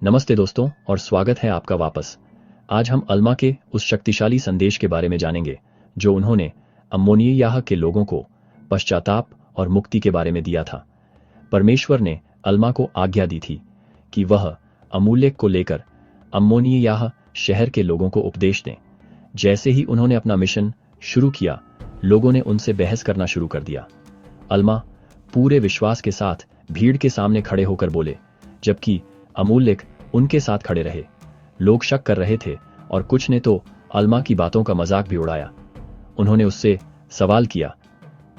नमस्ते दोस्तों और स्वागत है आपका वापस। आज हम अल्मा के उस शक्तिशाली संदेश के बारे में जानेंगे जो उन्होंने अम्मोनियाह के लोगों को पश्चाताप और मुक्ति के बारे में दिया था। परमेश्वर ने अल्मा को आज्ञा दी थी कि वह अमूल्यक को लेकर अम्मोनियाह शहर के लोगों को उपदेश दें। जैसे ही उन्होंने अपना मिशन शुरू किया, लोगों ने उनसे बहस करना शुरू कर दिया। अल्मा पूरे विश्वास के साथ भीड़ के सामने खड़े होकर बोले, जबकि अमूल्यक उनके साथ खड़े रहे। लोग शक कर रहे थे और कुछ ने तो अल्मा की बातों का मजाक भी उड़ाया। उन्होंने उससे सवाल किया,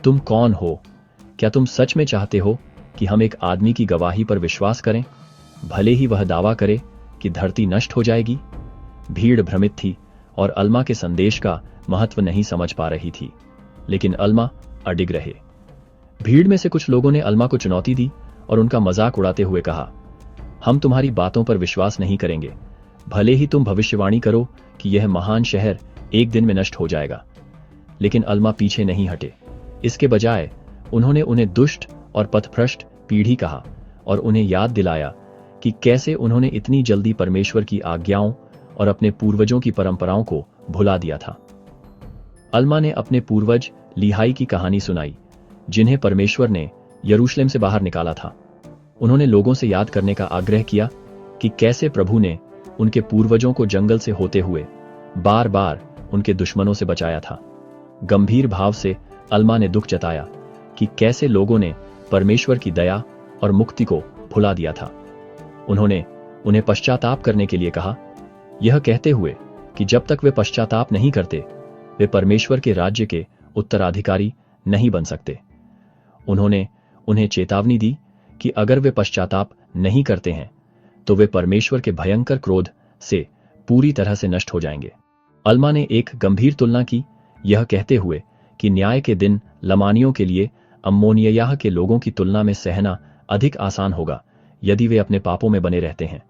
तुम कौन हो? क्या तुम सच में चाहते हो कि हम एक आदमी की गवाही पर विश्वास करें, भले ही वह दावा करे कि धरती नष्ट हो जाएगी? भीड़ भ्रमित थी और अल्मा के संदेश का महत्व नहीं समझ पा रही थी, लेकिन अल्मा अडिग रहे। भीड़ में से कुछ लोगों ने अल्मा को चुनौती दी और उनका मजाक उड़ाते हुए कहा, हम तुम्हारी बातों पर विश्वास नहीं करेंगे, भले ही तुम भविष्यवाणी करो कि यह महान शहर एक दिन में नष्ट हो जाएगा। लेकिन अल्मा पीछे नहीं हटे। इसके बजाय उन्होंने उन्हें दुष्ट और पथभ्रष्ट पीढ़ी कहा और उन्हें याद दिलाया कि कैसे उन्होंने इतनी जल्दी परमेश्वर की आज्ञाओं और अपने पूर्वजों की परंपराओं को भुला दिया था। अल्मा ने अपने पूर्वज लीहाई की कहानी सुनाई, जिन्हें परमेश्वर ने यरूशलेम से बाहर निकाला था। उन्होंने लोगों से याद करने का आग्रह किया कि कैसे प्रभु ने उनके पूर्वजों को जंगल से होते हुए बार बार उनके दुश्मनों से बचाया था। गंभीर भाव से अल्मा ने दुख जताया कि कैसे लोगों ने परमेश्वर की दया और मुक्ति को भुला दिया था। उन्होंने उन्हें पश्चाताप करने के लिए कहा, यह कहते हुए कि जब तक वे पश्चाताप नहीं करते, वे परमेश्वर के राज्य के उत्तराधिकारी नहीं बन सकते। उन्होंने उन्हें चेतावनी दी कि अगर वे पश्चाताप नहीं करते हैं तो वे परमेश्वर के भयंकर क्रोध से पूरी तरह से नष्ट हो जाएंगे। अल्मा ने एक गंभीर तुलना की, यह कहते हुए कि न्याय के दिन लमानियों के लिए अम्मोनियाह के लोगों की तुलना में सहना अधिक आसान होगा यदि वे अपने पापों में बने रहते हैं।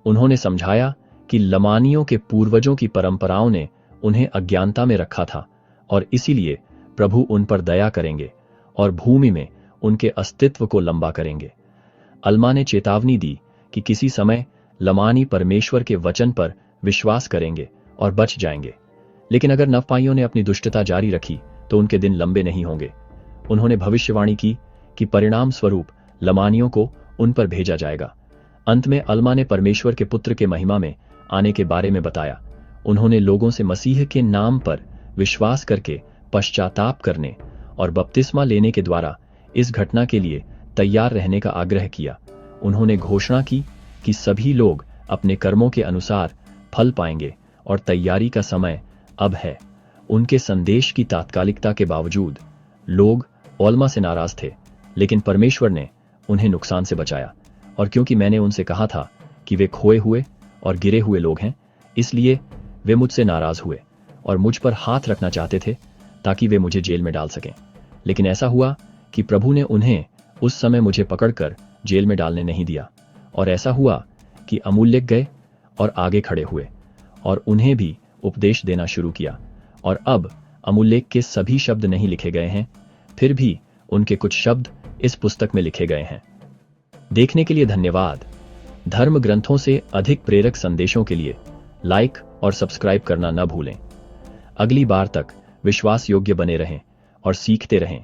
उन्होंने समझाया कि लमानियों के पूर्वजों की परंपराओं ने उन्हें अज्ञानता में रखा था और इसीलिए प्रभु उन पर दया करेंगे और भूमि में उनके अस्तित्व को लंबा करेंगे। अल्मा ने चेतावनी दी कि किसी समय लमानी परमेश्वर के वचन पर विश्वास करेंगे और बच जाएंगे, लेकिन अगर नवपाइयों ने अपनी दुष्टता जारी रखी तो उनके दिन लंबे नहीं होंगे। उन्होंने भविष्यवाणी की कि परिणाम स्वरूप लमानियों को उन पर भेजा जाएगा। अंत में अल्मा ने परमेश्वर के पुत्र के महिमा में आने के बारे में बताया। उन्होंने लोगों से मसीह के नाम पर विश्वास करके पश्चाताप करने और बपतिस्मा लेने के द्वारा इस घटना के लिए तैयार रहने का आग्रह किया। उन्होंने घोषणा की कि सभी लोग अपने कर्मों के अनुसार फल पाएंगे और तैयारी का समय अब है। उनके संदेश की तात्कालिकता के बावजूद लोग अल्मा से नाराज थे, लेकिन परमेश्वर ने उन्हें नुकसान से बचाया। और क्योंकि मैंने उनसे कहा था कि वे खोए हुए और गिरे हुए लोग हैं, इसलिए वे मुझसे नाराज हुए और मुझ पर हाथ रखना चाहते थे ताकि वे मुझे जेल में डाल सकें। लेकिन ऐसा हुआ कि प्रभु ने उन्हें उस समय मुझे पकड़कर जेल में डालने नहीं दिया। और ऐसा हुआ कि अमूल्यक गए और आगे खड़े हुए और उन्हें भी उपदेश देना शुरू किया। और अब अमूल्यक के सभी शब्द नहीं लिखे गए हैं, फिर भी उनके कुछ शब्द इस पुस्तक में लिखे गए हैं। देखने के लिए धन्यवाद। धर्म ग्रंथों से अधिक प्रेरक संदेशों के लिए लाइक और सब्सक्राइब करना न भूलें। अगली बार तक विश्वास योग्य बने रहें और सीखते रहें।